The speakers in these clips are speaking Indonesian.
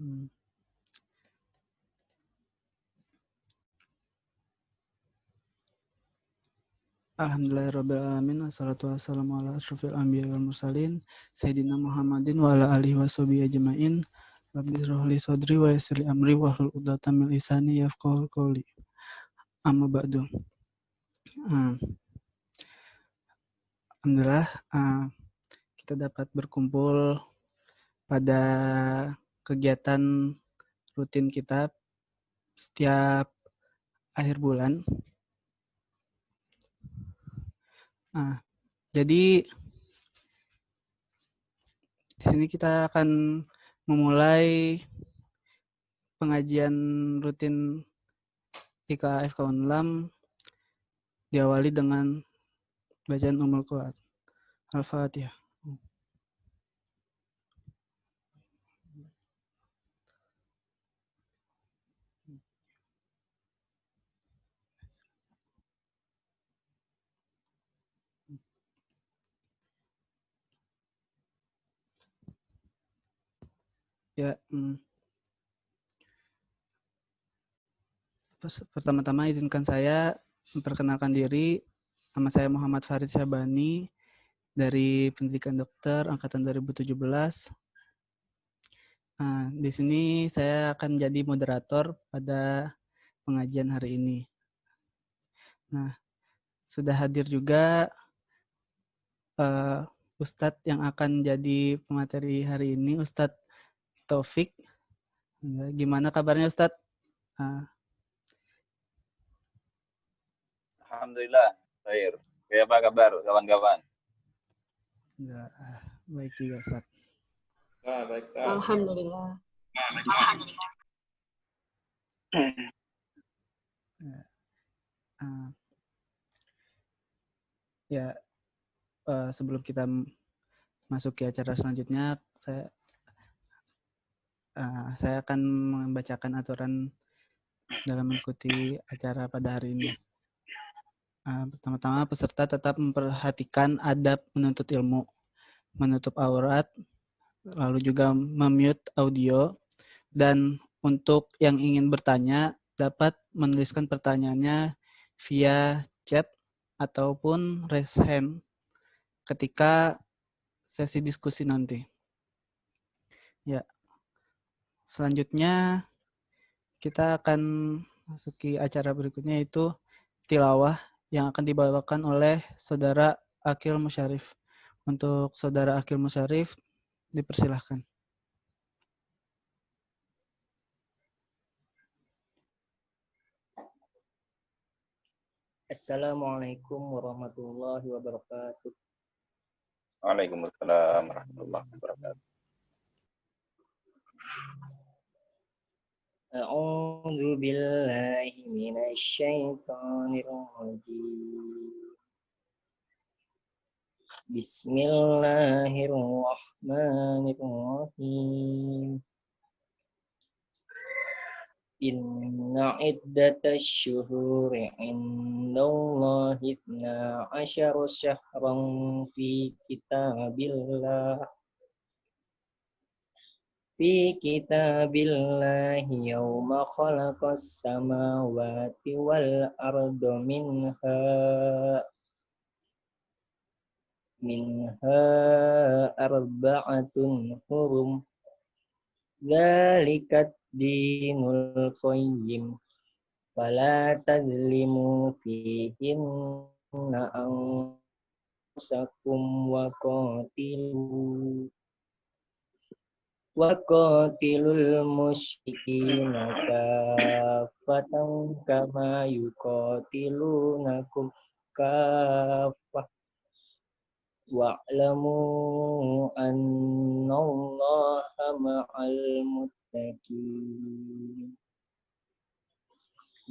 Hmm. Alhamdulillahirrabbilalamin. Wassalatu wassalamu ala asyrafil anbiya wal mursalin Sayyidina Muhammadin wa ala alihi wa sahbihi ajma'in. Rabbi shrah li sadri wa yassir li amri wahlul 'uqdatam min lisani yafqahu qawli. Amma ba'du. Alhamdulillah kita dapat berkumpul pada kegiatan rutin kita setiap akhir bulan. Jadi di sini kita akan memulai pengajian rutin IKA FK Unlam diawali dengan bacaan Ummul Quran. Al-Fatihah. Ya, pertama-tama izinkan saya memperkenalkan diri. Nama saya Muhammad Farid Syabani dari Pendidikan Dokter angkatan 2017. Di sini saya akan jadi moderator pada pengajian hari ini. Nah, sudah hadir juga Ustadz yang akan jadi pemateri hari ini, Ustadz Taufik. Gimana kabarnya Ustadz? Alhamdulillah, baik. Apa kabar kawan-kawan? Ya, baik juga Ustadz. Baik, Ustadz. Alhamdulillah. Alhamdulillah. Sebelum kita masuk ke acara selanjutnya, saya akan membacakan aturan dalam mengikuti acara pada hari ini. Pertama-tama, peserta tetap memperhatikan adab menuntut ilmu, menutup aurat, lalu juga memute audio, dan untuk yang ingin bertanya dapat menuliskan pertanyaannya via chat ataupun raise hand ketika sesi diskusi nanti. Ya. Selanjutnya kita akan masuki acara berikutnya, yaitu tilawah yang akan dibawakan oleh Saudara Akil Musyarif. Untuk Saudara Akil Musyarif, dipersilahkan. Assalamualaikum warahmatullahi wabarakatuh. Waalaikumsalam warahmatullahi wabarakatuh. A'udzu billahi minasy syaithanir rajim. Bismillahirrahmanirrahim. Inna iddatasy syuhuri 'indallahi 12 syahran fi kitabillahi yauma khalaqas samawati wal arda minha arba'atun hurum. Dzalikat dinul qayyim fala tazlimu fihinna anfusakum wa qatilul musyrikina kaffatan kama yuqatilunakum kaffah wa'lamu annallaha ma'al muttaqin.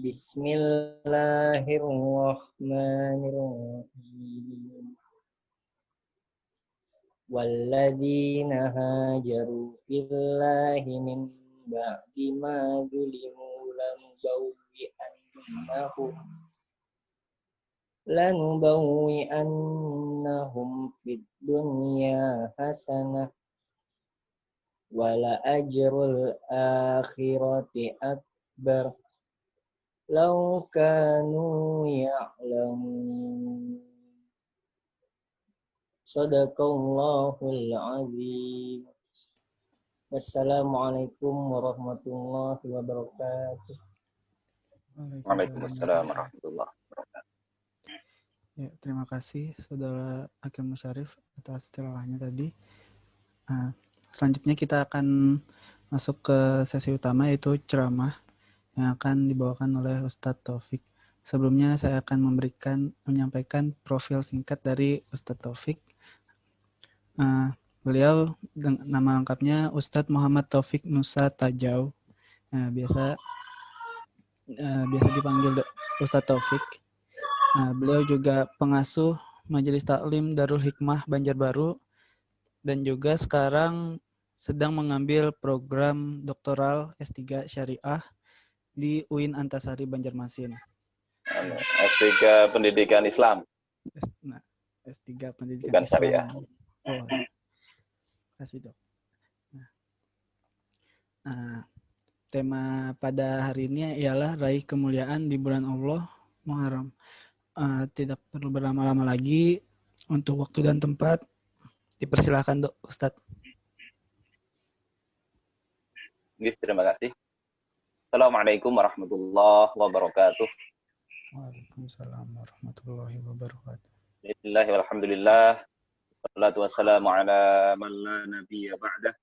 Bismillahirrahmanirrahim. Walladzina hajaru fillahi min ba'di ma zulimu lanubawwi'annahum fid dunya hasanah wala ajrul akhirati akbar law kanu ya'lamun. Sadaqallahul azim. Wassalamualaikum warahmatullahi wabarakatuh. Waalaikumsalam warahmatullahi wabarakatuh. Ya, terima kasih Saudara Akil Musyarif atas tilawahnya tadi. Selanjutnya kita akan masuk ke sesi utama, yaitu ceramah yang akan dibawakan oleh Ustadz Taufik. Sebelumnya saya akan menyampaikan profil singkat dari Ustadz Taufik. Beliau nama lengkapnya Ustadz Muhammad Taufik Nusa Tajau. Biasa dipanggil Ustadz Taufik. Beliau juga pengasuh Majelis Taklim Darul Hikmah Banjarbaru dan juga sekarang sedang mengambil program doktoral S3 Syariah di UIN Antasari Banjarmasin. S3 Pendidikan Islam. S3 Pendidikan Bukan Islam. syariah. Oh, kasih dok. Tema pada hari ini ialah raih kemuliaan di bulan Allah Muharram. Tidak perlu berlama-lama lagi, untuk waktu dan tempat dipersilakan dok Ustadz. Terima kasih. Assalamualaikum warahmatullahi wabarakatuh. Waalaikumsalam warahmatullahi wabarakatuh. Bismillah walhamdulillah. Wassalatu wassalamu ala man la nabiyya ba'dah.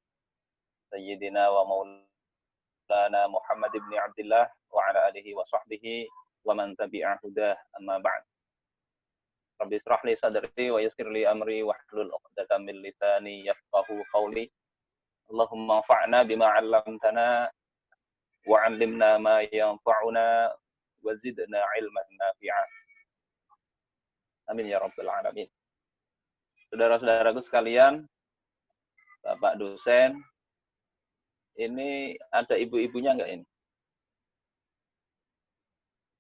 Sayyidina wa maulana Muhammad ibn Abdullah wa ala alihi wa sahbihi wa man tabi'a hudah, amma ba'd. Rabbi israh li sadri wa yassir li amri wa hlul 'uqdatam min lisani yafqahu qawli. Allahumma anfa'na bima 'allamtana wa 'allimna ma yanfa'una wa zidna 'ilman nafi'a. Amin ya rabbal alamin. Saudara-saudaraku sekalian, Bapak dosen, ini ada ibu-ibunya enggak ini?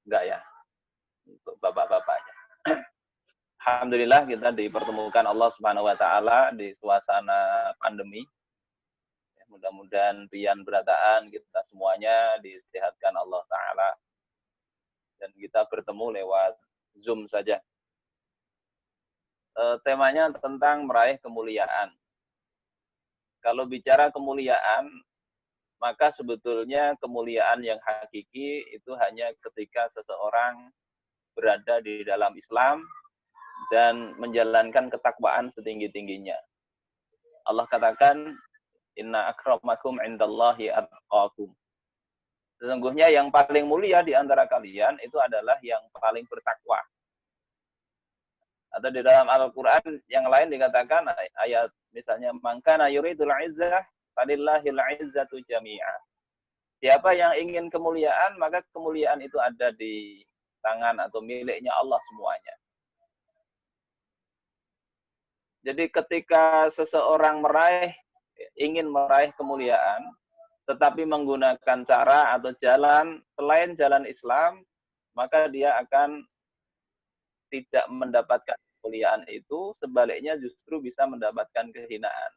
Enggak ya? Untuk bapak-bapaknya. Alhamdulillah kita dipertemukan Allah Subhanahu wa taala di suasana pandemi. Mudah-mudahan pian berataan kita semuanya disehatkan Allah taala. Dan kita bertemu lewat Zoom saja. Temanya tentang meraih kemuliaan. Kalau bicara kemuliaan, maka sebetulnya kemuliaan yang hakiki itu hanya ketika seseorang berada di dalam Islam dan menjalankan ketakwaan setinggi-tingginya. Allah katakan, inna akramakum indallahi atqakum. Sesungguhnya yang paling mulia di antara kalian itu adalah yang paling bertakwa. Atau di dalam Al-Quran yang lain dikatakan ayat misalnya mangkana yuridul izzah falillahil izzatu jami'ah. Siapa yang ingin kemuliaan, maka kemuliaan itu ada di tangan atau miliknya Allah semuanya. Jadi ketika seseorang ingin meraih kemuliaan, tetapi menggunakan cara atau jalan selain jalan Islam, maka dia akan tidak mendapatkan kemuliaan itu, sebaliknya justru bisa mendapatkan kehinaan.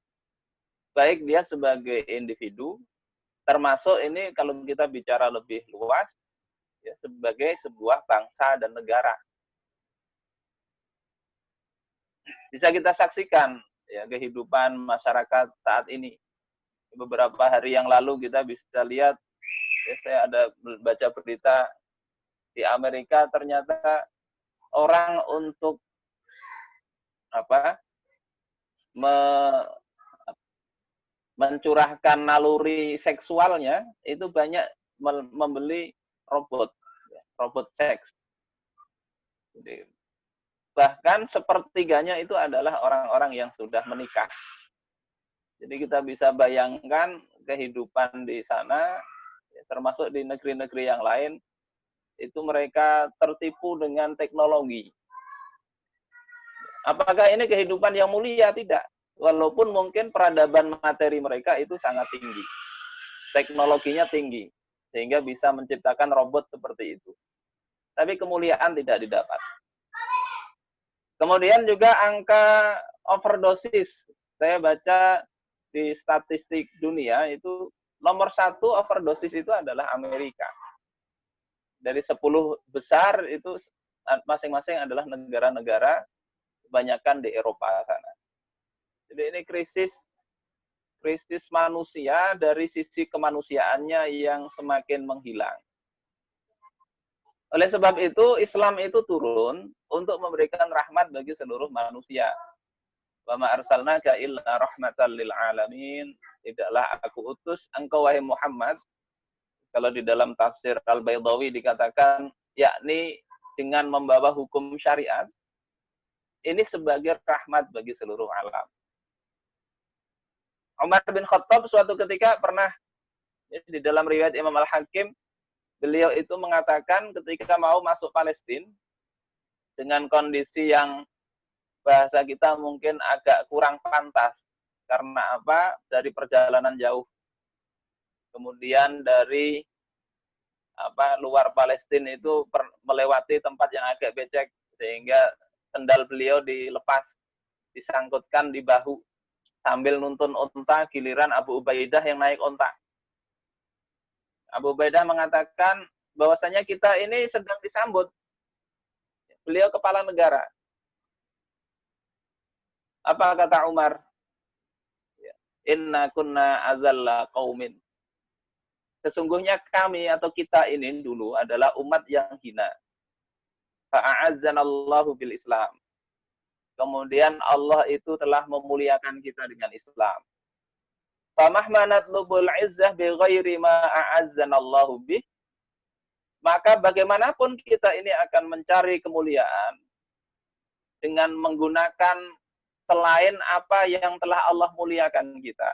Baik dia sebagai individu, termasuk ini kalau kita bicara lebih luas, ya, sebagai sebuah bangsa dan negara. Bisa kita saksikan ya kehidupan masyarakat saat ini. Beberapa hari yang lalu kita bisa lihat, ya, saya ada baca berita di Amerika ternyata orang untuk mencurahkan naluri seksualnya itu banyak membeli robot seks. Jadi, bahkan sepertiganya itu adalah orang-orang yang sudah menikah. Jadi kita bisa bayangkan kehidupan di sana, termasuk di negeri-negeri yang lain, itu mereka tertipu dengan teknologi. Apakah ini kehidupan yang mulia? Tidak. Walaupun mungkin peradaban materi mereka itu sangat tinggi. Teknologinya tinggi. Sehingga bisa menciptakan robot seperti itu. Tapi kemuliaan tidak didapat. Kemudian juga angka overdosis. Saya baca di statistik dunia itu nomor 1 overdosis itu adalah Amerika. Dari 10 besar itu masing-masing adalah negara-negara kebanyakan di Eropa sana. Jadi ini krisis manusia dari sisi kemanusiaannya yang semakin menghilang. Oleh sebab itu, Islam itu turun untuk memberikan rahmat bagi seluruh manusia. Wa ma arsalnaka illa rahmatan lil alamin. Tidaklah aku utus engkau wahai Muhammad. Kalau di dalam tafsir Al-Baydawi dikatakan, yakni dengan membawa hukum syariat, ini sebagai rahmat bagi seluruh alam. Umar bin Khattab suatu ketika pernah, di dalam riwayat Imam Al-Hakim, beliau itu mengatakan ketika mau masuk Palestina, dengan kondisi yang bahasa kita mungkin agak kurang pantas. Karena apa? Dari perjalanan jauh. Kemudian dari luar Palestina itu melewati tempat yang agak becek, sehingga sendal beliau dilepas, disangkutkan di bahu, sambil nuntun unta, giliran Abu Ubaidah yang naik unta. Abu Ubaidah mengatakan bahwasanya kita ini sedang disambut. Beliau kepala negara. Apa kata Umar? Inna kunna azalla qaumin. Sesungguhnya kami atau kita ini dulu adalah umat yang hina. Fa'azzanallahu bil Islam. Kemudian Allah itu telah memuliakan kita dengan Islam. Famahma natlubul izzah bi ghairi ma a'azzanallahu bih. Maka bagaimanapun kita ini akan mencari kemuliaan dengan menggunakan selain apa yang telah Allah muliakan kita.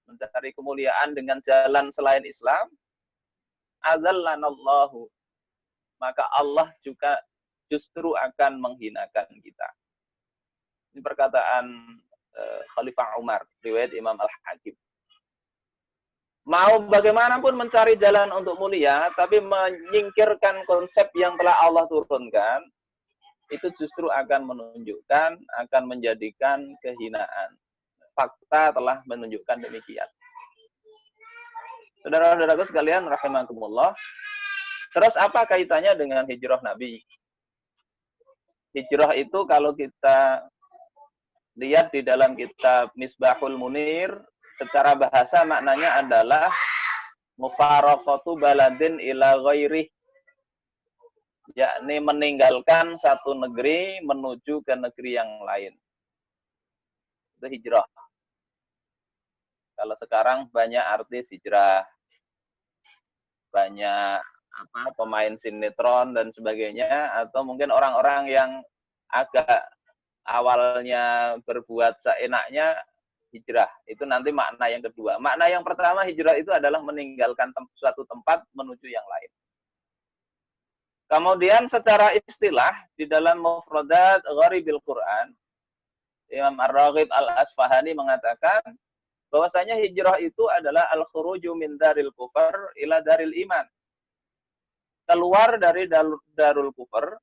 Mencari kemuliaan dengan jalan selain Islam, azallanallahu. Maka Allah juga justru akan menghinakan kita. Ini perkataan Khalifah Umar, riwayat Imam Al-Hakim. Mau bagaimanapun mencari jalan untuk mulia, tapi menyingkirkan konsep yang telah Allah turunkan, itu justru akan menunjukkan, akan menjadikan kehinaan. Fakta telah menunjukkan demikian. Saudara-saudaraku sekalian, rahimakumullah. Terus apa kaitannya dengan hijrah Nabi? Hijrah itu kalau kita lihat di dalam kitab Misbahul Munir, secara bahasa maknanya adalah mufaraqatu baladin ila ghairih, yakni meninggalkan satu negeri menuju ke negeri yang lain. Itu hijrah. Kalau sekarang banyak artis hijrah, banyak pemain sinetron dan sebagainya, atau mungkin orang-orang yang agak awalnya berbuat seenaknya hijrah. Itu nanti makna yang kedua. Makna yang pertama hijrah itu adalah meninggalkan suatu tempat menuju yang lain. Kemudian secara istilah di dalam Mufradat Gharibil Quran, Imam Ar-Raghib Al-Asfahani mengatakan bahwasanya hijrah itu adalah al-khuruju min daril kufar ila daril iman. Keluar dari darul kufar,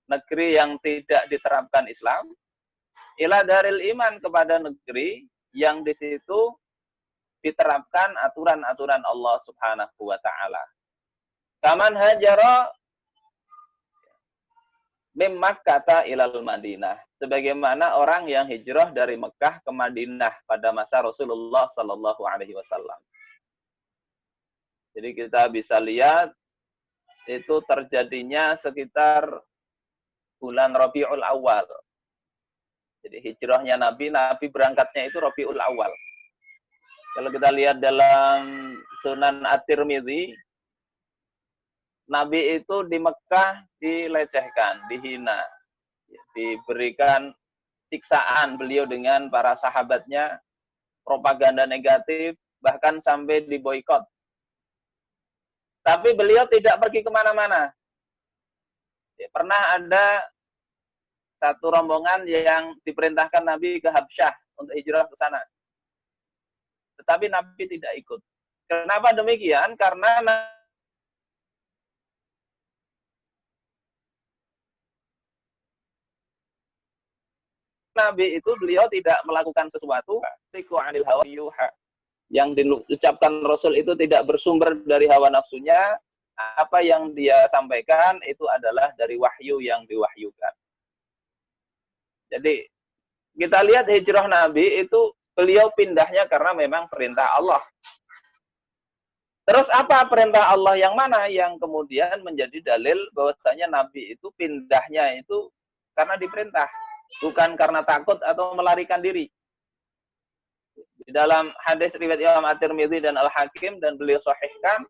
negeri yang tidak diterapkan Islam, ila daril iman, kepada negeri yang di situ diterapkan aturan-aturan Allah Subhanahu wa taala. Kaman hajara mim Makkah ilal Madinah, sebagaimana orang yang hijrah dari Mekah ke Madinah pada masa Rasulullah sallallahu alaihi wasallam. Jadi kita bisa lihat itu terjadinya sekitar bulan Rabiul Awal. Jadi hijrahnya Nabi berangkatnya itu Rabiul Awal. Kalau kita lihat dalam Sunan At-Tirmidzi, Nabi itu di Mekah dilecehkan, dihina, diberikan siksaan beliau dengan para sahabatnya, propaganda negatif, bahkan sampai diboikot. Tapi beliau tidak pergi kemana-mana. Pernah ada satu rombongan yang diperintahkan Nabi ke Habsyah untuk hijrah ke sana. Tetapi Nabi tidak ikut. Kenapa demikian? Karena Nabi itu beliau tidak melakukan sesuatu yang diucapkan Rasul itu tidak bersumber dari hawa nafsunya. Apa yang dia sampaikan itu adalah dari wahyu yang diwahyukan. Jadi kita lihat hijrah Nabi itu beliau pindahnya karena memang perintah Allah. Terus apa perintah Allah yang mana yang kemudian menjadi dalil bahwasanya Nabi itu pindahnya itu karena diperintah, bukan karena takut atau melarikan diri. Di dalam hadis riwayat Imam At-Tirmidzi dan Al-Hakim dan beliau sahihkan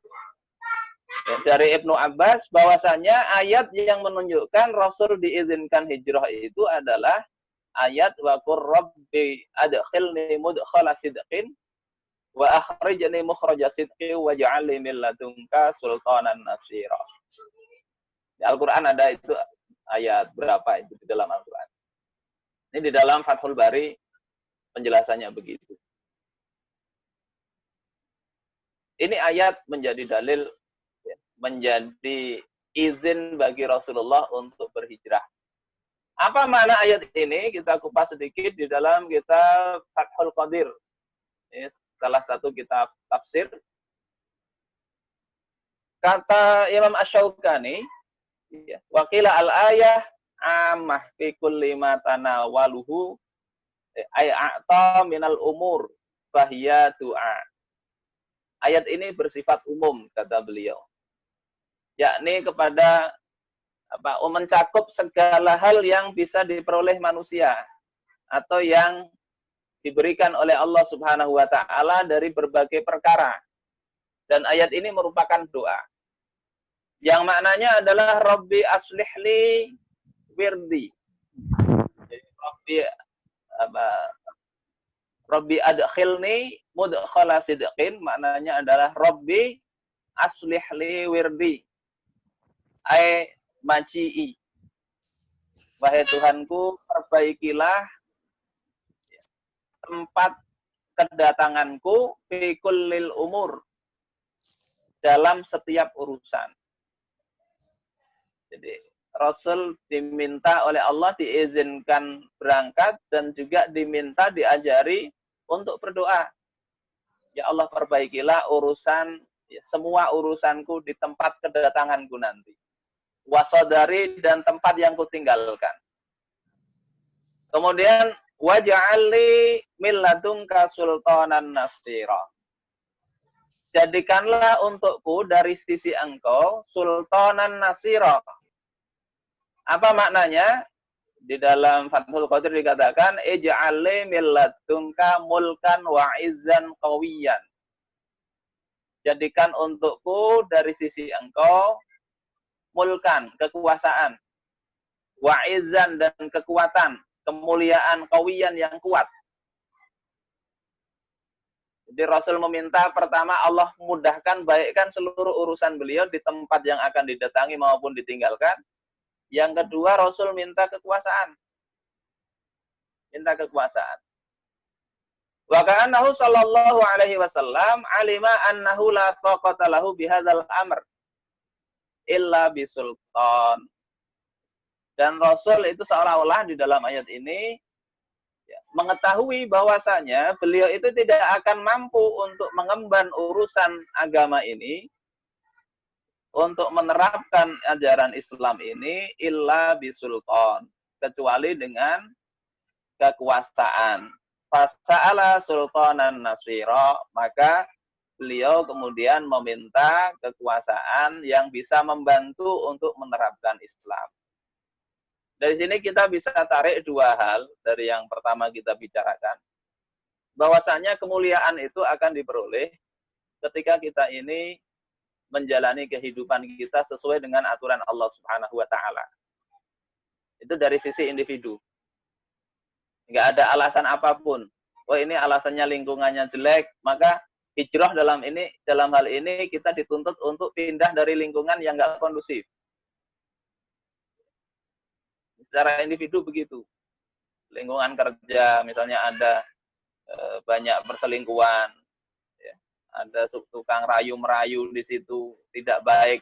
dari Ibnu Abbas bahwasanya ayat yang menunjukkan Rasul diizinkan hijrah itu adalah ayat wa qur rabbi adkhilni mudkhala sidqin wa akhrijni mukhraja sidqin waj'alni min ladunka sultanan nasira. Di Al-Qur'an ada itu ayat berapa itu di dalam Al-Qur'an. Ini di dalam Fathul Bari penjelasannya begitu. Ini ayat menjadi dalil, menjadi izin bagi Rasulullah untuk berhijrah. Apa makna ayat ini? Kita kupas sedikit di dalam kitab Fathul Qadir. Ini salah satu kitab tafsir. Kata Imam Asy-Syaukani, waqila al-ayah ammah fi kulli ma tanawaluhu ay a'ta minal umur fahiya du'a. Ayat ini bersifat umum, kata beliau. Yakni kepada mencakup segala hal yang bisa diperoleh manusia atau yang diberikan oleh Allah Subhanahu wa taala dari berbagai perkara. Dan ayat ini merupakan doa. Yang maknanya adalah Rabbi aslihli wirdi. Jadi Rabbi adkhilni mudkhala sidqin, maknanya adalah Rabbi aslihli wirdi. Ai maji'i. Wahai Tuhanku, perbaikilah tempat kedatanganku fi kullil umur, dalam setiap urusan. Jadi Rasul diminta oleh Allah diizinkan berangkat dan juga diminta diajari untuk berdoa. Ya Allah, perbaikilah urusan, semua urusanku di tempat kedatanganku nanti. Wasodari, dan tempat yang kutinggalkan. Kemudian waj'alni min ladunka sultanan nasira. Jadikanlah untukku dari sisi engkau sultanan nasira. Apa maknanya? Di dalam Fathul Qadir dikatakan ij'alni min ladunka mulkan wa izzan qawiyan. Jadikan untukku dari sisi engkau mulkan, kekuasaan, wa izzan, dan kekuatan, kemuliaan qawiyan yang kuat. Jadi Rasul meminta pertama Allah mudahkan, baikkan seluruh urusan beliau di tempat yang akan didatangi maupun ditinggalkan. Yang kedua, Rasul minta kekuasaan. Minta kekuasaan. Wa ka'annahu sallallahu alaihi wasallam alima annahu la taqata lahu bihadzal amr illa bisultan. Dan Rasul itu seolah-olah di dalam ayat ini mengetahui bahwasanya beliau itu tidak akan mampu untuk mengemban urusan agama ini, untuk menerapkan ajaran Islam ini illa bisultan, kecuali dengan kekuasaan. Fasa'ala sultanan nasira, maka beliau kemudian meminta kekuasaan yang bisa membantu untuk menerapkan Islam. Dari sini kita bisa tarik dua hal dari yang pertama kita bicarakan. Bahwasanya kemuliaan itu akan diperoleh ketika kita ini menjalani kehidupan kita sesuai dengan aturan Allah Subhanahu wa taala. Itu dari sisi individu. Enggak ada alasan apapun. Oh, ini alasannya lingkungannya jelek, maka hijrah dalam hal ini kita dituntut untuk pindah dari lingkungan yang enggak kondusif. Secara individu begitu. Lingkungan kerja, misalnya ada banyak perselingkuhan, ya, ada tukang rayu-merayu di situ, tidak baik.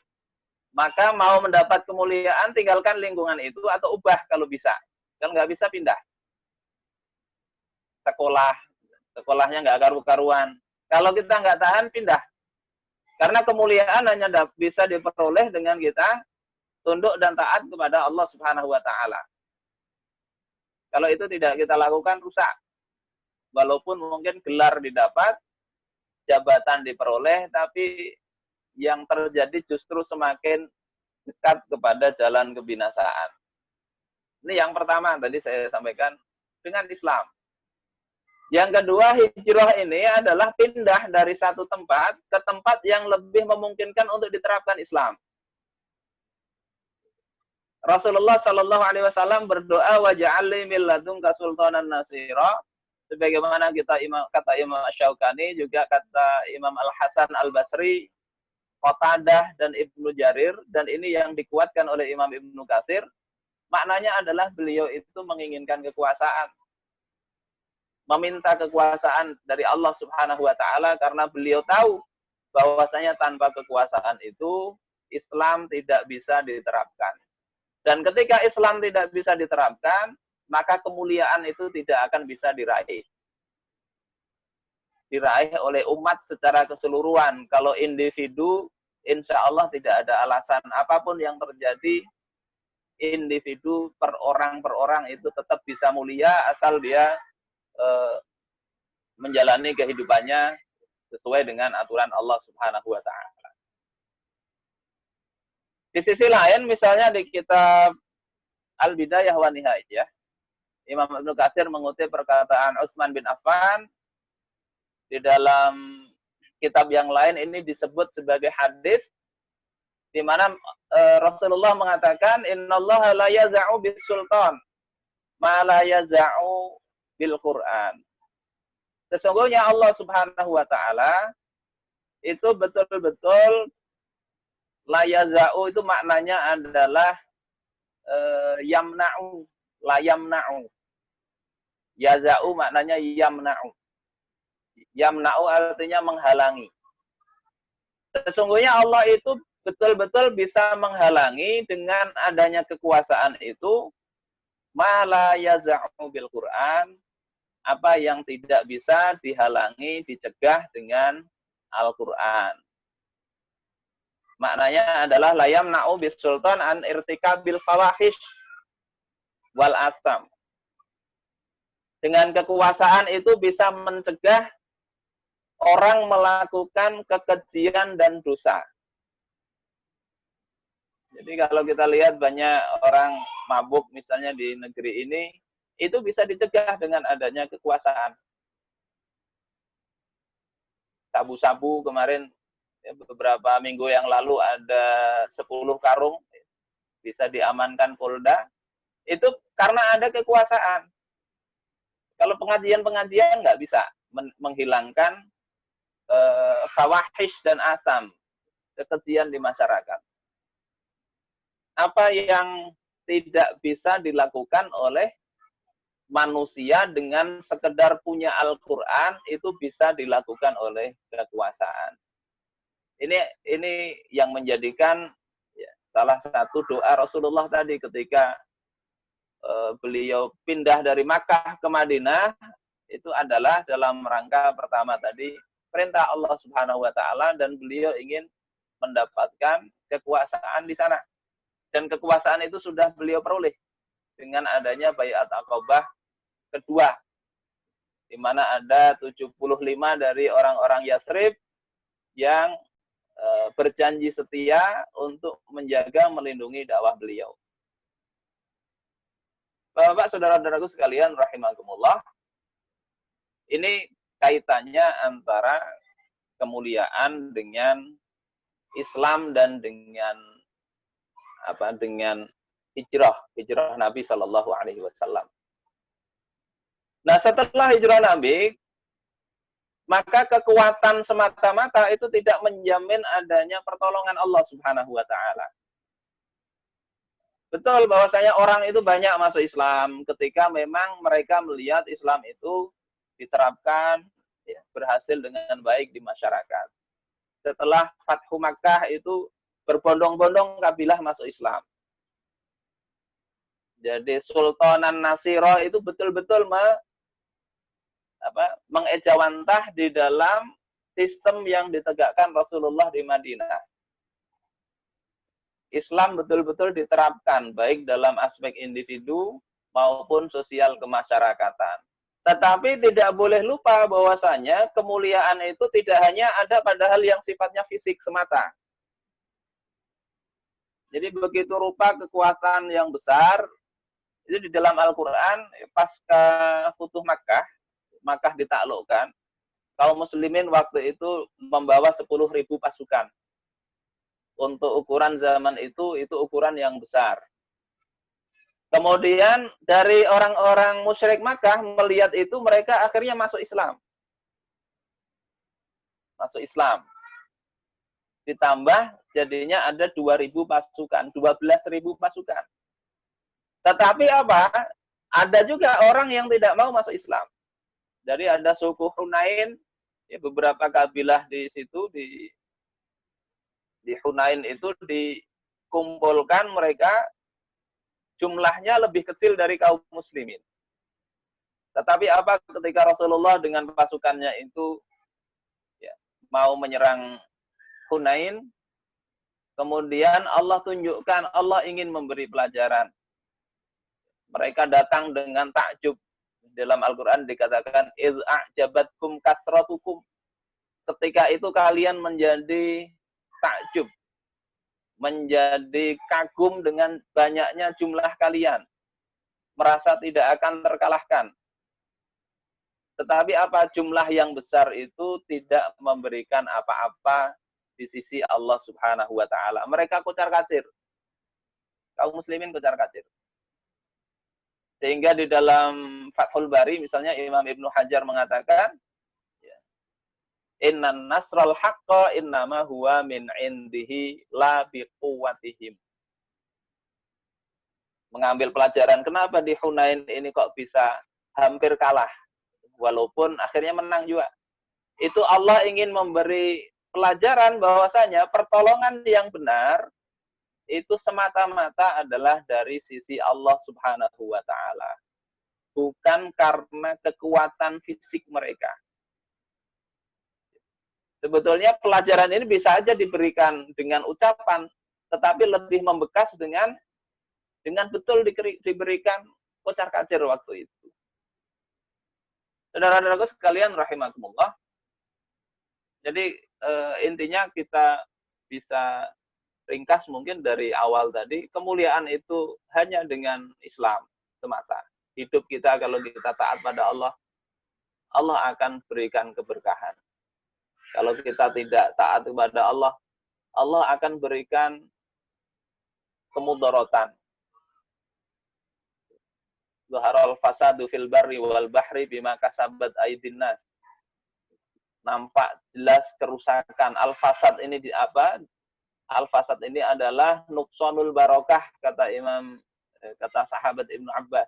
Maka mau mendapat kemuliaan, tinggalkan lingkungan itu atau ubah kalau bisa. Kalau nggak bisa, pindah. sekolahnya nggak karu-karuan. Kalau kita nggak tahan, pindah. Karena kemuliaan hanya bisa diperoleh dengan kita tunduk dan taat kepada Allah Subhanahu wa taala. Kalau itu tidak kita lakukan, rusak. Walaupun mungkin gelar didapat, jabatan diperoleh, tapi yang terjadi justru semakin dekat kepada jalan kebinasaan. Ini yang pertama tadi saya sampaikan dengan Islam. Yang kedua, hijrah ini adalah pindah dari satu tempat ke tempat yang lebih memungkinkan untuk diterapkan Islam. Rasulullah Shallallahu Alaihi Wasallam berdoa, waj'alni min ladunka sultanan nasira, sebagaimana kata Imam Asy-Syaukani, juga kata Imam Al-Hasan Al-Basri, Qatadah dan Ibnu Jarir, dan ini yang dikuatkan oleh Imam Ibnu Katsir. Maknanya adalah beliau itu menginginkan kekuasaan, meminta kekuasaan dari Allah Subhanahu wa taala, karena beliau tahu bahwasanya tanpa kekuasaan itu Islam tidak bisa diterapkan. Dan ketika Islam tidak bisa diterapkan, maka kemuliaan itu tidak akan bisa diraih. Diraih oleh umat secara keseluruhan. Kalau individu, insya Allah tidak ada alasan apapun yang terjadi, individu per orang itu tetap bisa mulia asal dia menjalani kehidupannya sesuai dengan aturan Allah Subhanahu wa taala. Di sisi lain, misalnya di kitab Al-Bidayah wa Nihayah, Imam Ibnu Katsir mengutip perkataan Utsman bin Affan. Di dalam kitab yang lain ini disebut sebagai hadis, di mana Rasulullah mengatakan, innallaha la yaz'u bis sultan ma la yaz'u bil Qur'an. Sesungguhnya Allah Subhanahu wa taala itu betul-betul la yaz'u, itu maknanya adalah yamna'u, la yamna'u. Yaz'u maknanya yamna'u. Yamna'u artinya menghalangi. Sesungguhnya Allah itu betul-betul bisa menghalangi dengan adanya kekuasaan itu, ma la yaz'u bil Qur'an, apa yang tidak bisa dihalangi, dicegah dengan Al-Qur'an. Maknanya adalah la yamna'u bis sultan an irtikabil fawahish wal asam. Dengan kekuasaan itu bisa mencegah orang melakukan kekejian dan dosa. Jadi kalau kita lihat banyak orang mabuk misalnya di negeri ini, itu bisa dicegah dengan adanya kekuasaan. Sabu-sabu kemarin, beberapa minggu yang lalu ada 10 karung bisa diamankan Polda, itu karena ada kekuasaan. Kalau pengajian-pengajian nggak bisa menghilangkan fawahish dan asam, kekejian di masyarakat. Apa yang tidak bisa dilakukan oleh manusia dengan sekedar punya Al-Quran, itu bisa dilakukan oleh kekuasaan. Ini yang menjadikan salah satu doa Rasulullah tadi ketika beliau pindah dari Makkah ke Madinah, itu adalah dalam rangka pertama tadi perintah Allah Subhanahu wa taala, dan beliau ingin mendapatkan kekuasaan di sana. Dan kekuasaan itu sudah beliau peroleh dengan adanya Baiat Aqabah kedua, di mana ada 75 dari orang-orang Yathrib yang berjanji setia untuk menjaga, melindungi dakwah beliau. Bapak, saudara-saudaraku sekalian, rahimakumullah, ini kaitannya antara kemuliaan dengan Islam dan dengan hijrah Nabi Shallallahu Alaihi Wasallam. Nah, setelah hijrah Nabi, maka kekuatan semata-mata itu tidak menjamin adanya pertolongan Allah Subhanahu wa taala. Betul bahwasanya orang itu banyak masuk Islam ketika memang mereka melihat Islam itu diterapkan, berhasil dengan baik di masyarakat. Setelah Fathu Makkah itu berbondong-bondong kabilah masuk Islam. Jadi Sultanan Nasiro itu betul-betul mengejawantah di dalam sistem yang ditegakkan Rasulullah di Madinah. Islam betul-betul diterapkan baik dalam aspek individu maupun sosial kemasyarakatan. Tetapi tidak boleh lupa bahwasanya kemuliaan itu tidak hanya ada pada hal yang sifatnya fisik semata. Jadi begitu rupa kekuatan yang besar, itu di dalam Al-Quran, pasca Futuh Makkah, Makkah ditaklukkan, kaum muslimin waktu itu membawa 10.000 pasukan. Untuk ukuran zaman itu ukuran yang besar. Kemudian dari orang-orang musyrik Makkah melihat itu, mereka akhirnya masuk Islam. Masuk Islam. Ditambah jadinya ada 2.000 pasukan, 12.000 pasukan. Tetapi apa? Ada juga orang yang tidak mau masuk Islam. Jadi ada suku Hunain, ya beberapa kabilah di situ, di Hunain itu dikumpulkan mereka, jumlahnya lebih kecil dari kaum muslimin. Tetapi apa, ketika Rasulullah dengan pasukannya itu ya, mau menyerang Hunain, kemudian Allah tunjukkan, Allah ingin memberi pelajaran. Mereka datang dengan takjub. Dalam Al-Quran dikatakan, إِذْ أَعْجَبَتْكُمْ كَثْرَتُكُمْ. Ketika itu kalian menjadi takjub, menjadi kagum dengan banyaknya jumlah kalian, merasa tidak akan terkalahkan. Tetapi apa, jumlah yang besar itu tidak memberikan apa-apa di sisi Allah Subhanahu wa Ta'ala. Mereka kocar-kacir, kaum muslimin kocar-kacir. Sehingga di dalam Fathul Bari misalnya Imam Ibnu Hajar mengatakan, Innan nasral haqqa innama huwa min indihi la biquwatihim. Mengambil pelajaran, kenapa di Hunain ini kok bisa hampir kalah, walaupun akhirnya menang juga. Itu Allah ingin memberi pelajaran bahwasanya pertolongan yang benar itu semata-mata adalah dari sisi Allah Subhanahu wa Ta'ala, bukan karena kekuatan fisik mereka. Sebetulnya pelajaran ini bisa saja diberikan dengan ucapan, tetapi lebih membekas dengan betul diberikan kocar-kacir waktu itu. Saudara-saudaraku sekalian rahimakumullah. Jadi intinya kita bisa ringkas mungkin dari awal tadi, kemuliaan itu hanya dengan Islam semata. Hidup kita kalau kita taat pada Allah, Allah akan berikan keberkahan. Kalau kita tidak taat kepada Allah, Allah akan berikan kemudaratan. Zaharal fasadu fil barri wal bahri bima kasabat aydin nas. Nampak jelas kerusakan. Al-fasad ini di apa? Al-fasad ini adalah nuqsanul barokah, kata sahabat Ibnu Abbas.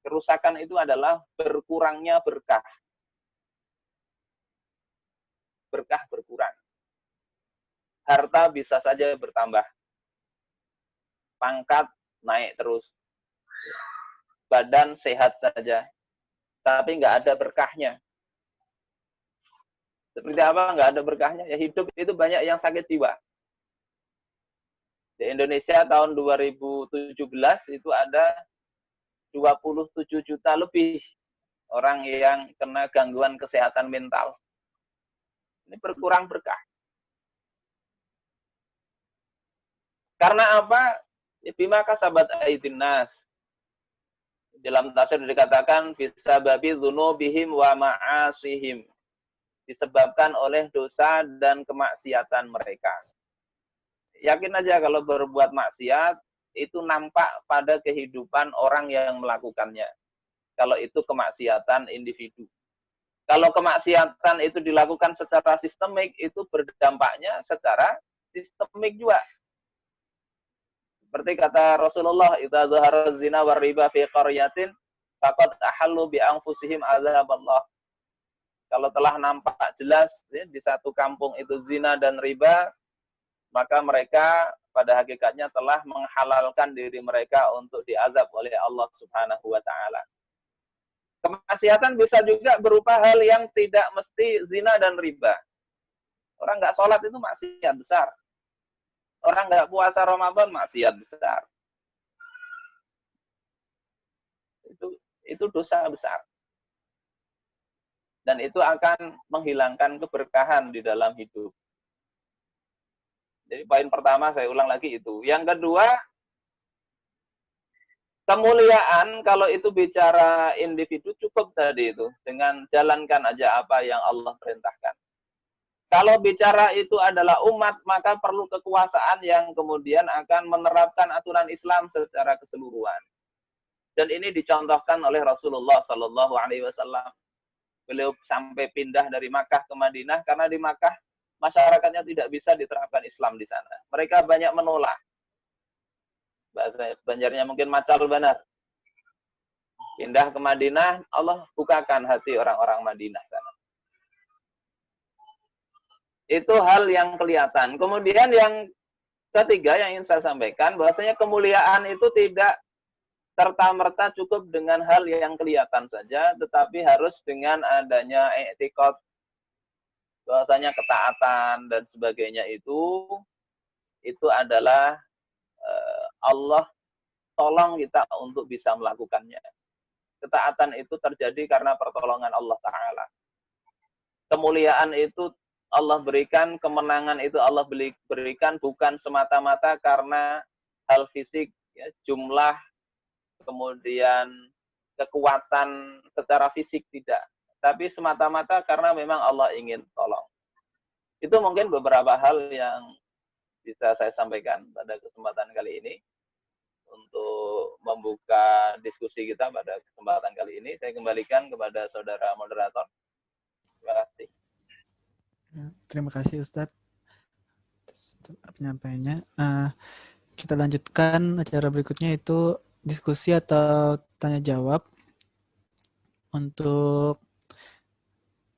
Kerusakan itu adalah berkurangnya berkah. Berkah berkurang. Harta bisa saja bertambah. Pangkat naik terus. Badan sehat saja. Tapi nggak ada berkahnya. Seperti apa nggak ada berkahnya? Ya hidup itu banyak yang sakit jiwa. Di Indonesia tahun 2017 itu ada 27 juta lebih orang yang kena gangguan kesehatan mental. Ini berkurang berkah. Karena apa? Bima kasabat aydin nas. Dalam tafsir dikatakan bisababi dzunubihim wa ma'asihim. Disebabkan oleh dosa dan kemaksiatan mereka. Yakin aja kalau berbuat maksiat itu nampak pada kehidupan orang yang melakukannya. Kalau itu kemaksiatan individu. Kalau kemaksiatan itu dilakukan secara sistemik, itu berdampaknya secara sistemik juga. Seperti kata Rasulullah, "Idza zahara zina war riba fi qaryatin faqad ahallu bi anfusihim azaballah." Kalau telah nampak jelas ya, di satu kampung itu zina dan riba, maka mereka pada hakikatnya telah menghalalkan diri mereka untuk diazab oleh Allah Subhanahu wa Ta'ala. Kemaksiatan bisa juga berupa hal yang tidak mesti zina dan riba. Orang nggak sholat itu maksiat besar. Orang nggak puasa Ramadan maksiat besar. Itu dosa besar. Dan itu akan menghilangkan keberkahan di dalam hidup. Jadi poin pertama saya ulang lagi itu. Yang kedua, kemuliaan kalau itu bicara individu cukup tadi itu. Dengan jalankan aja apa yang Allah perintahkan. Kalau bicara itu adalah umat, maka perlu kekuasaan yang kemudian akan menerapkan aturan Islam secara keseluruhan. Dan ini dicontohkan oleh Rasulullah Sallallahu Alaihi Wasallam. Beliau sampai pindah dari Makkah ke Madinah karena di Makkah masyarakatnya tidak bisa diterapkan Islam di sana. Mereka banyak menolak. Bahasa Banjarnya mungkin macal benar. Pindah ke Madinah, Allah bukakan hati orang-orang Madinah sana. Itu hal yang kelihatan. Kemudian yang ketiga yang ingin saya sampaikan, bahwasanya kemuliaan itu tidak serta-merta cukup dengan hal yang kelihatan saja, tetapi harus dengan adanya i'tiqad, bahwasanya ketaatan dan sebagainya itu adalah Allah tolong kita untuk bisa melakukannya. Ketaatan itu terjadi karena pertolongan Allah Ta'ala. Kemuliaan itu Allah berikan, kemenangan itu Allah berikan bukan semata-mata karena hal fisik, ya, jumlah, kemudian kekuatan secara fisik tidak. Tapi semata-mata karena memang Allah ingin tolong. Itu mungkin beberapa hal yang bisa saya sampaikan pada kesempatan kali ini. Untuk membuka diskusi kita pada kesempatan kali ini, saya kembalikan kepada saudara moderator. Terima kasih. Terima kasih Ustadz penyampaiannya. Kita lanjutkan acara berikutnya, itu diskusi atau tanya jawab untuk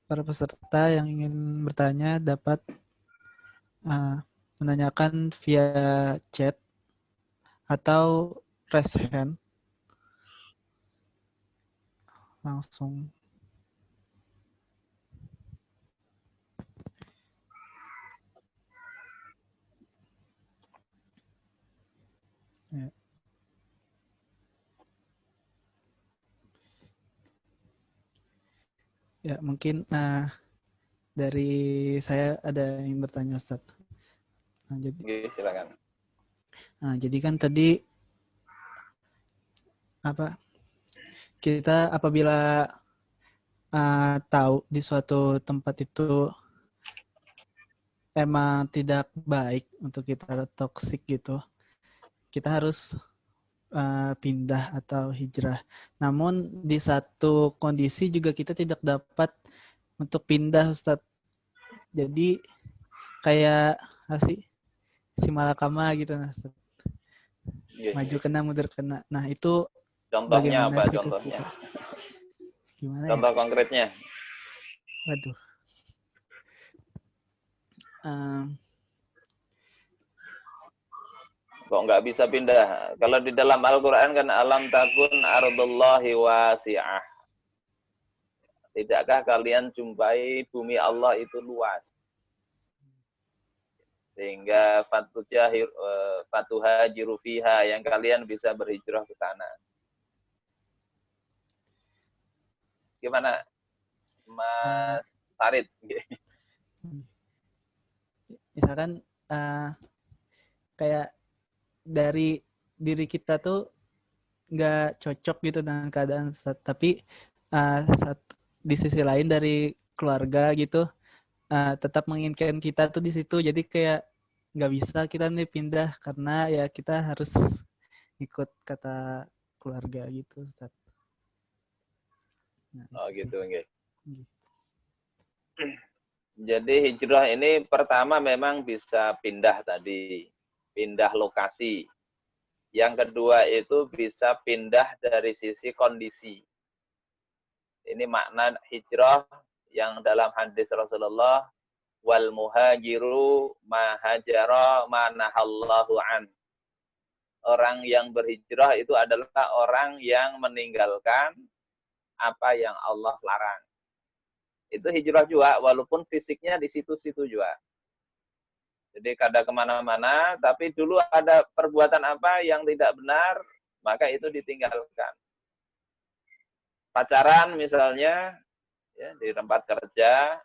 para peserta yang ingin bertanya dapat menanyakan via chat atau raise hand langsung. Ya. Ya, mungkin dari saya ada yang bertanya, Ustaz. Silakan. Jadi kan tadi kita apabila tahu di suatu tempat itu emang tidak baik untuk kita, toksik gitu, kita harus pindah atau hijrah. Namun di satu kondisi juga kita tidak dapat untuk pindah, Ustadz. Jadi kayak si malakama gitu, Ustadz. Maju kena, mundur kena. Nah itu contohnya apa? Contohnya? Gimana contoh ya? Konkretnya? Waduh. Kok nggak bisa pindah? Kalau di dalam Al-Quran kan alam takun ardullahi wasi'ah. Tidakkah kalian jumpai bumi Allah itu luas? Sehingga fatuhajiru fiha, yang kalian bisa berhijrah ke sana. Gimana, Mas Farid? Misalkan kayak dari diri kita tuh nggak cocok gitu dengan keadaan, tapi di sisi lain dari keluarga gitu tetap menginginkan kita tuh di situ, jadi kayak nggak bisa kita nih pindah karena ya kita harus ikut kata keluarga gitu, Ustaz. Nah, gitu enggak. Jadi hijrah ini pertama memang bisa pindah tadi, pindah lokasi. Yang kedua itu bisa pindah dari sisi kondisi. Ini makna hijrah yang dalam hadis Rasulullah, wal muhajiru ma hajara ma nahallahu an. Orang yang berhijrah itu adalah orang yang meninggalkan apa yang Allah larang. Itu hijrah juga, walaupun fisiknya di situ-situ juga. Jadi kada kemana-mana, tapi dulu ada perbuatan apa yang tidak benar, maka itu ditinggalkan. Pacaran misalnya, ya, di tempat kerja,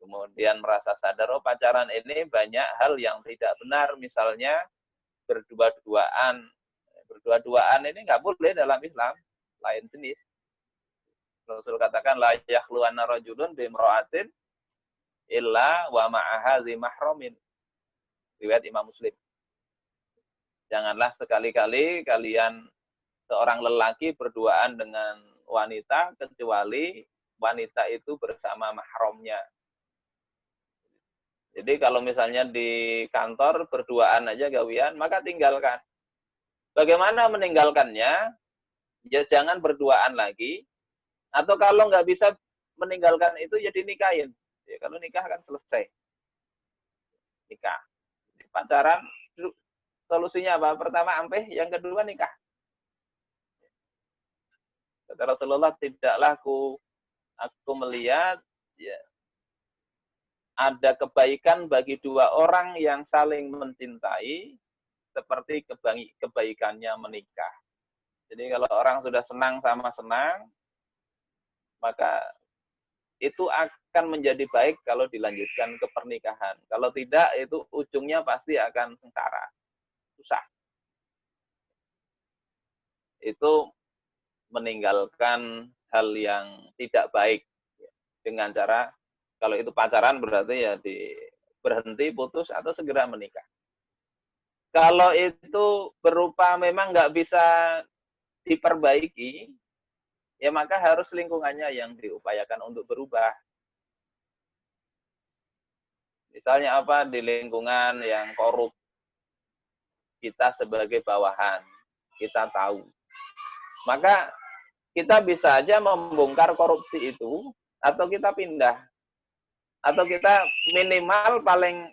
kemudian merasa sadar, oh pacaran ini banyak hal yang tidak benar, misalnya berdua-duaan. Berdua-duaan ini nggak boleh dalam Islam, lain jenis. Rasul katakan, la yakhluwanna rajulun bimra'atin illa wa ma'aha zi mahramin. Riwayat Imam Muslim. Janganlah sekali-kali kalian seorang lelaki berduaan dengan wanita kecuali wanita itu bersama mahramnya. Jadi kalau misalnya di kantor berduaan aja gawian, maka tinggalkan. Bagaimana meninggalkannya? Ya jangan berduaan lagi. Atau kalau nggak bisa meninggalkan itu, ya dinikahin. Ya, kalau nikah kan selesai. Nikah. Pacaran, solusinya apa? Pertama ampeh, yang kedua nikah. Kata Rasulullah, tidaklah aku melihat ya, ada kebaikan bagi dua orang yang saling mencintai seperti kebaikannya menikah. Jadi kalau orang sudah senang sama senang, maka itu akan menjadi baik kalau dilanjutkan ke pernikahan. Kalau tidak, itu ujungnya pasti akan sengsara. Susah. Itu meninggalkan hal yang tidak baik. Dengan cara, kalau itu pacaran berarti ya berhenti, putus, atau segera menikah. Kalau itu berupa memang nggak bisa diperbaiki, ya maka harus lingkungannya yang diupayakan untuk berubah. Misalnya apa? Di lingkungan yang korup, kita sebagai bawahan, kita tahu. Maka kita bisa aja membongkar korupsi itu, atau kita pindah. Atau kita minimal,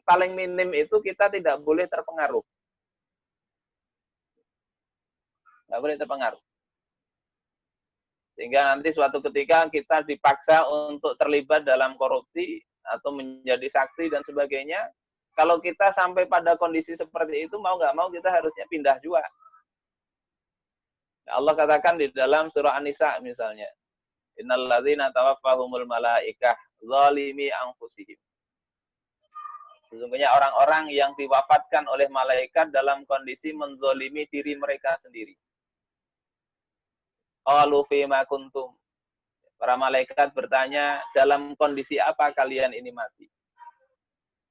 paling minim itu kita tidak boleh terpengaruh. Nggak boleh terpengaruh. Sehingga nanti suatu ketika kita dipaksa untuk terlibat dalam korupsi atau menjadi saksi dan sebagainya. Kalau kita sampai pada kondisi seperti itu, mau nggak mau kita harusnya pindah juga. Allah katakan di dalam surah An-Nisa misalnya, Innal ladzina tawaffahumul malaikah zalimi anfusihim. Sesungguhnya orang-orang yang diwafatkan oleh malaikat dalam kondisi menzalimi diri mereka sendiri. Qalu fima kuntum. Para malaikat bertanya, dalam kondisi apa kalian ini mati?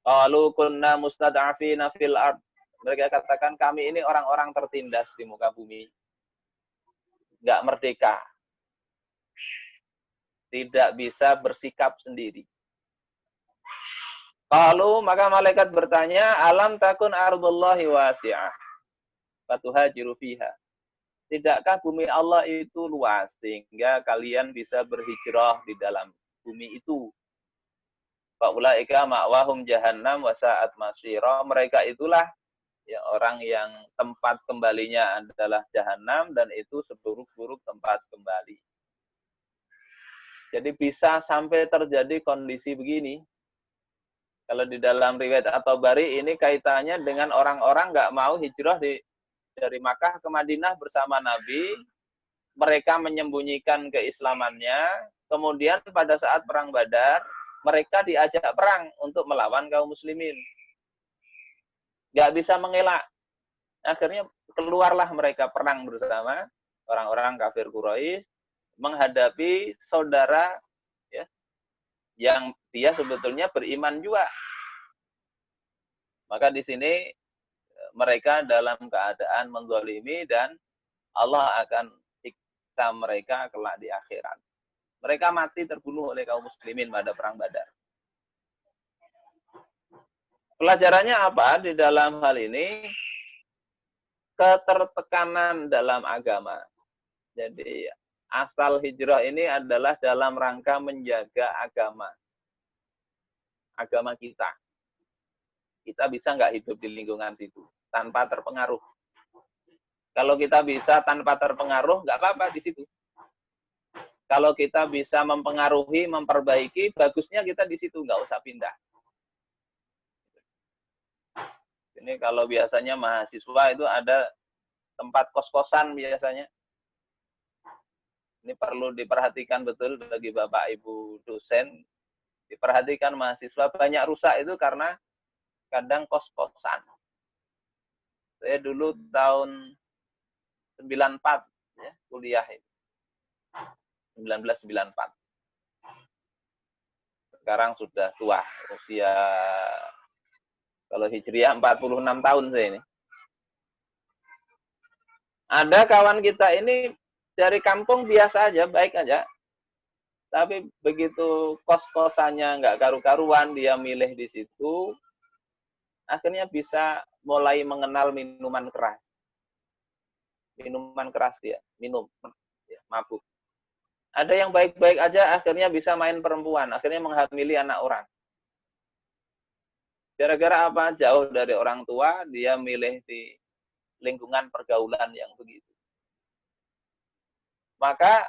Qalu kunna mustad'afina fil ard. Mereka katakan, kami ini orang-orang tertindas di muka bumi. Enggak merdeka. Tidak bisa bersikap sendiri. Qalu, maka malaikat bertanya, alam takun ardullahi wasi'ah fatuhajiru fiha. Tidakkah bumi Allah itu luas sehingga kalian bisa berhijrah di dalam bumi itu? Faulaika ma'wahum jahannam wa sa'at masira. Mereka itulah ya orang yang tempat kembalinya adalah jahanam, dan itu seburuk-buruk tempat kembali. Jadi bisa sampai terjadi kondisi begini. Kalau di dalam riwayat At-Tabari ini kaitannya dengan orang-orang nggak mau hijrah dari Makkah ke Madinah bersama Nabi, mereka menyembunyikan keislamannya, kemudian pada saat perang Badar, mereka diajak perang untuk melawan kaum muslimin. Nggak bisa mengelak. Akhirnya keluarlah mereka perang bersama orang-orang kafir Quraisy menghadapi saudara ya, yang dia sebetulnya beriman juga. Maka di sini mereka dalam keadaan menzalimi dan Allah akan siksa mereka kelak di akhirat. Mereka mati terbunuh oleh kaum muslimin pada perang Badar. Pelajarannya apa di dalam hal ini? Ketertekanan dalam agama. Jadi asal hijrah ini adalah dalam rangka menjaga agama. Agama kita. Kita bisa nggak hidup di lingkungan situ tanpa terpengaruh. Kalau kita bisa tanpa terpengaruh, nggak apa-apa di situ. Kalau kita bisa mempengaruhi, memperbaiki, bagusnya kita di situ, nggak usah pindah. Ini kalau biasanya mahasiswa itu ada tempat kos-kosan biasanya. Ini perlu diperhatikan betul bagi Bapak Ibu dosen. Diperhatikan mahasiswa banyak rusak itu karena kadang kos-kosan. Saya dulu tahun 94 ya, kuliah itu. 1994. Sekarang sudah tua, usia kalau Hijriah 46 tahun saya ini. Ada kawan kita ini dari kampung biasa aja, baik aja. Tapi begitu kos-kosannya nggak karu-karuan, dia milih di situ, akhirnya bisa mulai mengenal minuman keras. Minuman keras dia, minum, ya, mabuk. Ada yang baik-baik aja, akhirnya bisa main perempuan, akhirnya menghamili anak orang. Gara-gara apa? Jauh dari orang tua, dia milih di lingkungan pergaulan yang begitu. Maka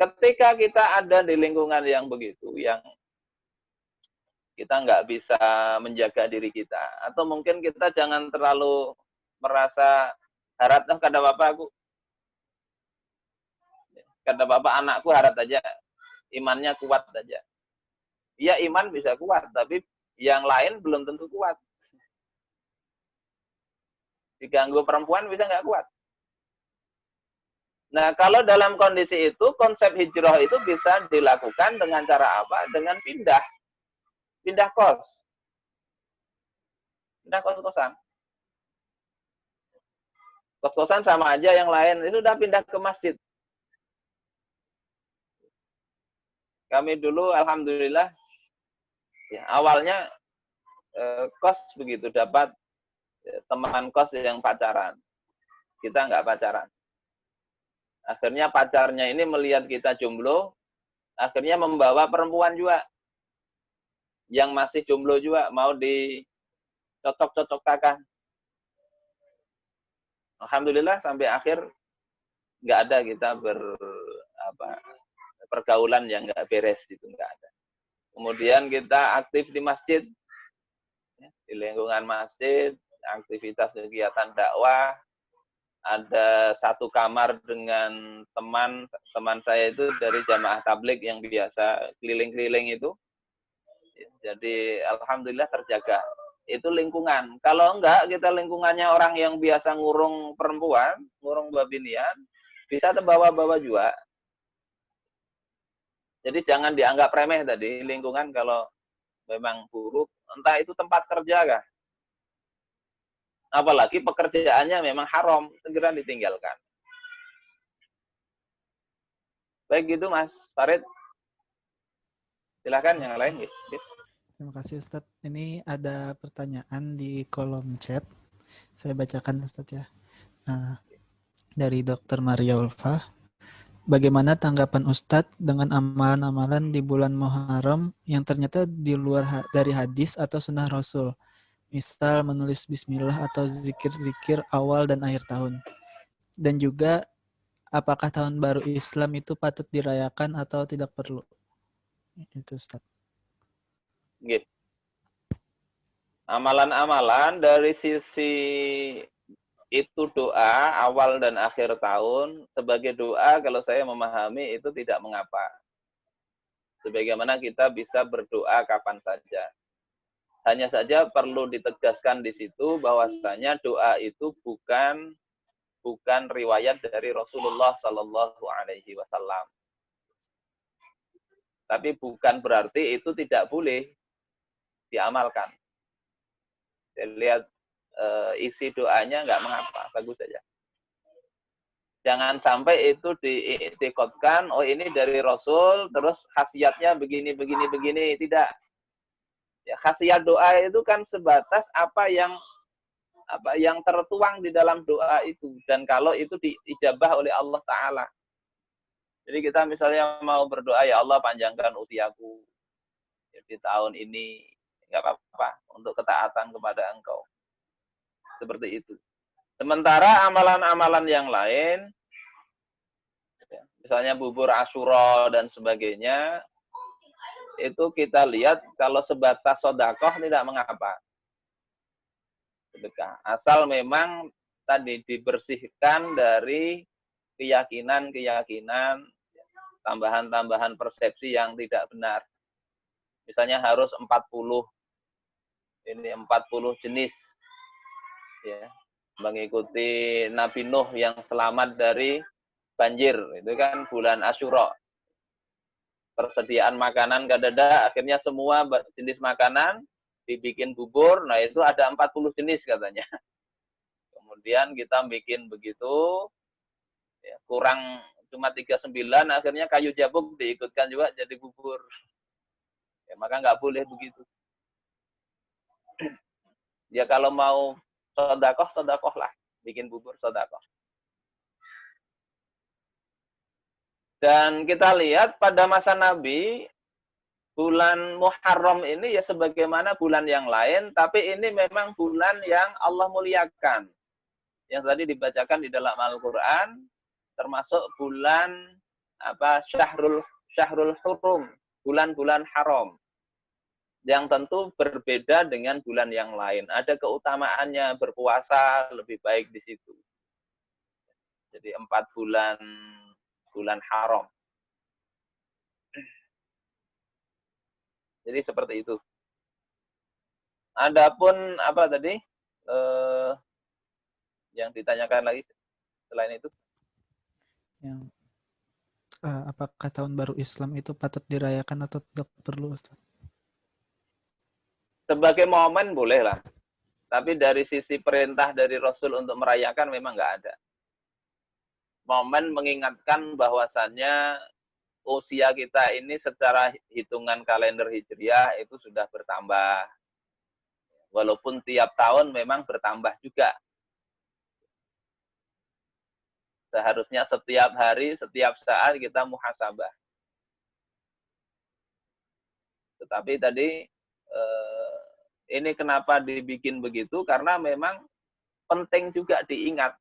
ketika kita ada di lingkungan yang begitu, yang kita nggak bisa menjaga diri kita, atau mungkin kita jangan terlalu merasa harap, kata bapak aku, kata bapak anakku harap aja, imannya kuat aja. Ya iman bisa kuat, tapi yang lain belum tentu kuat. Diganggu perempuan bisa nggak kuat. Nah, kalau dalam kondisi itu, konsep hijrah itu bisa dilakukan dengan cara apa? Dengan pindah. Pindah kos. Pindah kos-kosan. Kos-kosan sama aja yang lain. Itu udah pindah ke masjid. Kami dulu, alhamdulillah, ya, awalnya kos begitu, dapat teman kos yang pacaran. Kita nggak pacaran. Akhirnya pacarnya ini melihat kita jomblo, akhirnya membawa perempuan juga. Yang masih jomblo juga, mau dicocok-cocokkan. Alhamdulillah sampai akhir nggak ada kita pergaulan yang nggak beres itu, nggak ada. Kemudian kita aktif di masjid, di lingkungan masjid, aktivitas kegiatan dakwah. Ada satu kamar dengan teman saya itu dari jamaah tabligh yang biasa keliling-keliling itu. Jadi alhamdulillah terjaga. Itu lingkungan. Kalau enggak, kita lingkungannya orang yang biasa ngurung perempuan, ngurung babinian, bisa terbawa-bawa juga. Jadi jangan dianggap remeh tadi, lingkungan kalau memang buruk, entah itu tempat kerja kah. Apalagi pekerjaannya memang haram, segera ditinggalkan. Baik gitu Mas Farid. Silakan yang lain. Terima kasih Ustadz. Ini ada pertanyaan di kolom chat. Saya bacakan Ustadz ya. Dari Dr. Maria Ulfa. Bagaimana tanggapan Ustadz dengan amalan-amalan di bulan Muharram yang ternyata di luar dari hadis atau sunnah Rasul? Misal menulis bismillah atau zikir-zikir awal dan akhir tahun. Dan juga apakah tahun baru Islam itu patut dirayakan atau tidak perlu? Itu Ustadz. Gitu. Amalan-amalan dari sisi itu doa awal dan akhir tahun, sebagai doa kalau saya memahami itu tidak mengapa. Sebagaimana kita bisa berdoa kapan saja. Hanya saja perlu ditegaskan di situ bahwasanya doa itu bukan riwayat dari Rasulullah Sallallahu Alaihi Wasallam. Tapi bukan berarti itu tidak boleh diamalkan. Saya lihat isi doanya nggak mengapa, bagus saja. Jangan sampai itu diiktikotkan, oh ini dari Rasul, terus khasiatnya begini, tidak. Ya, khasiat doa itu kan sebatas apa yang tertuang di dalam doa itu, dan kalau itu diijabah oleh Allah Ta'ala. Jadi kita misalnya mau berdoa, ya Allah panjangkan usiaku di tahun ini, nggak apa-apa, untuk ketaatan kepada Engkau. Seperti itu. Sementara amalan-amalan yang lain, misalnya bubur Asyura dan sebagainya, itu kita lihat kalau sebatas sedekah tidak mengapa. Sedekah. Asal memang tadi dibersihkan dari keyakinan-keyakinan, tambahan-tambahan persepsi yang tidak benar. Misalnya harus 40 jenis ya, mengikuti Nabi Nuh yang selamat dari banjir, itu kan bulan Asyura. Persediaan makanan kadada, akhirnya semua jenis makanan dibikin bubur, nah itu ada 40 jenis katanya. Kemudian kita bikin begitu, ya, kurang cuma 39, akhirnya kayu jabuk diikutkan juga jadi bubur. Ya, maka nggak boleh begitu. Ya kalau mau sedekah lah, bikin bubur sedekah. Dan kita lihat pada masa Nabi, bulan Muharram ini ya sebagaimana bulan yang lain, tapi ini memang bulan yang Allah muliakan. Yang tadi dibacakan di dalam Al-Quran, termasuk bulan Syahrul Hurum, bulan-bulan haram. Yang tentu berbeda dengan bulan yang lain. Ada keutamaannya, berpuasa lebih baik di situ. Jadi 4 bulan haram. Jadi seperti itu. Adapun apa tadi yang ditanyakan lagi selain itu? Yang apakah tahun baru Islam itu patut dirayakan atau tidak perlu, Ustaz? Sebagai momen boleh lah. Tapi dari sisi perintah dari Rasul untuk merayakan memang nggak ada. Momen mengingatkan bahwasannya usia kita ini secara hitungan kalender Hijriah itu sudah bertambah. Walaupun tiap tahun memang bertambah juga. Seharusnya setiap hari, setiap saat kita muhasabah. Tetapi tadi ini kenapa dibikin begitu? Karena memang penting juga diingat.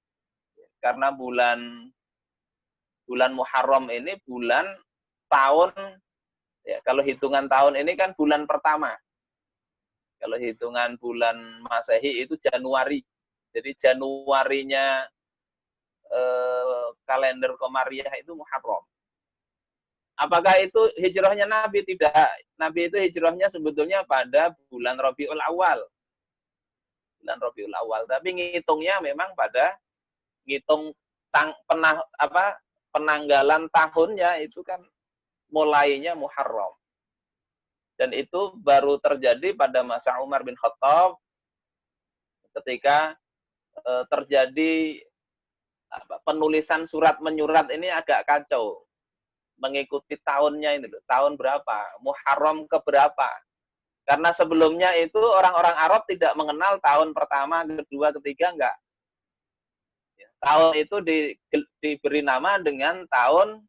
Karena bulan Muharram ini bulan tahun, ya, kalau hitungan tahun ini kan bulan pertama. Kalau hitungan bulan Masehi itu Januari. Jadi Januarinya kalender Komariah itu Muharram. Apakah itu hijrahnya Nabi? Tidak. Nabi itu hijrahnya sebetulnya pada bulan Rabiul Awal. Bulan Rabiul Awal. Tapi ngitungnya memang pada ngitung penanggalan tahunnya itu kan mulainya Muharram. Dan itu baru terjadi pada masa Umar bin Khattab ketika terjadi penulisan surat menyurat ini agak kacau. Mengikuti tahunnya ini, tahun berapa, Muharram ke berapa. Karena sebelumnya itu orang-orang Arab tidak mengenal tahun pertama, kedua, ketiga, enggak. Tahun itu diberi nama dengan tahun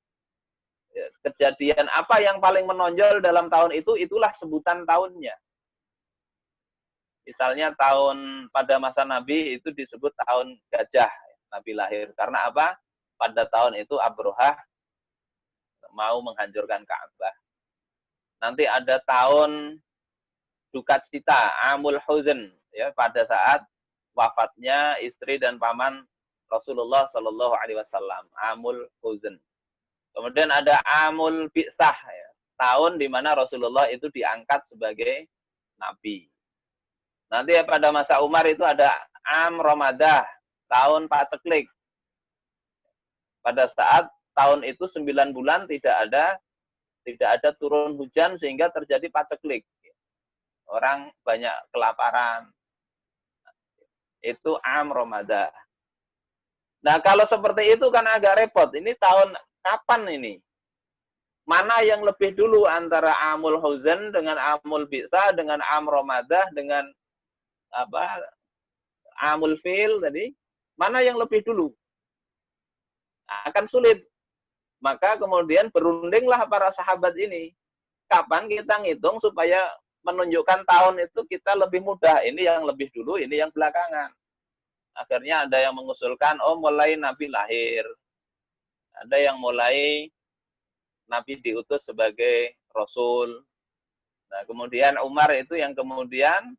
kejadian apa yang paling menonjol dalam tahun itu, itulah sebutan tahunnya. Misalnya tahun pada masa Nabi itu disebut tahun gajah, Nabi lahir. Karena apa? Pada tahun itu Abrahah mau menghancurkan Ka'bah. Nanti ada tahun Dukacita, Amul Huzn, ya, pada saat wafatnya istri dan paman Rasulullah Shallallahu Alaihi Wasallam, Amul Huzn. Kemudian ada Amul Bi'sah, ya, tahun di mana Rasulullah itu diangkat sebagai nabi. Nanti ya, pada masa Umar itu ada Am Ramadah, tahun paceklik. Pada saat tahun itu 9 bulan tidak ada turun hujan sehingga terjadi paceklik. Orang banyak kelaparan. Itu Am Ramadah. Nah, kalau seperti itu kan agak repot. Ini tahun kapan ini? Mana yang lebih dulu antara Amul Huzn dengan Amul Bi'sah dengan Am Ramadah dengan Amul Fil tadi? Mana yang lebih dulu? Akan sulit. Maka kemudian berundinglah para sahabat ini. Kapan kita ngitung supaya menunjukkan tahun itu kita lebih mudah. Ini yang lebih dulu, ini yang belakangan. Akhirnya ada yang mengusulkan, mulai Nabi lahir. Ada yang mulai Nabi diutus sebagai Rasul. Nah, kemudian Umar itu yang kemudian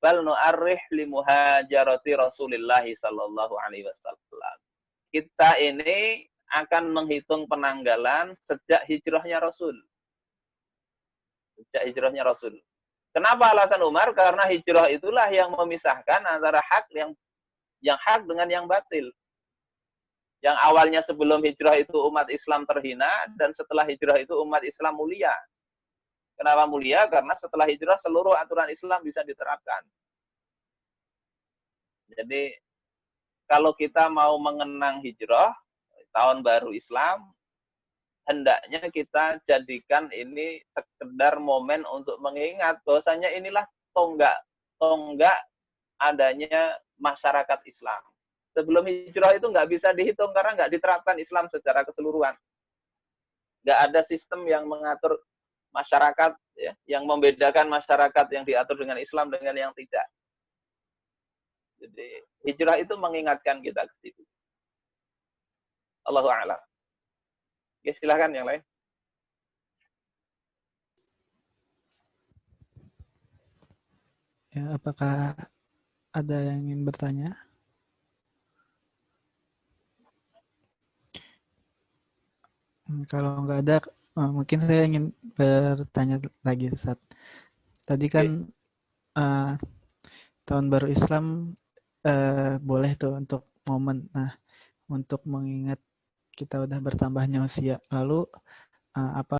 bal nu'arrih li muhajarati Rasulillah sallallahu alaihi wasallam. Kita ini akan menghitung penanggalan sejak hijrahnya Rasul. Sejak hijrahnya Rasul. Kenapa alasan Umar? Karena hijrah itulah yang memisahkan antara hak yang hak dengan yang batil. Yang awalnya sebelum hijrah itu umat Islam terhina, dan setelah hijrah itu umat Islam mulia. Kenapa mulia? Karena setelah hijrah seluruh aturan Islam bisa diterapkan. Jadi kalau kita mau mengenang hijrah, tahun baru Islam, hendaknya kita jadikan ini sekedar momen untuk mengingat bahwasanya inilah tonggak adanya masyarakat Islam. Sebelum hijrah itu nggak bisa dihitung karena nggak diterapkan Islam secara keseluruhan. Nggak ada sistem yang mengatur masyarakat, ya, yang membedakan masyarakat yang diatur dengan Islam dengan yang tidak. Jadi hijrah itu mengingatkan kita ke situ. Allahu a'lam. Ya, silakan yang lain. Ya, apakah ada yang ingin bertanya? Kalau nggak ada, mungkin saya ingin bertanya lagi, Ustaz. Tadi kan tahun baru Islam boleh tuh untuk momen. Nah, untuk mengingat kita udah bertambahnya usia. Lalu apa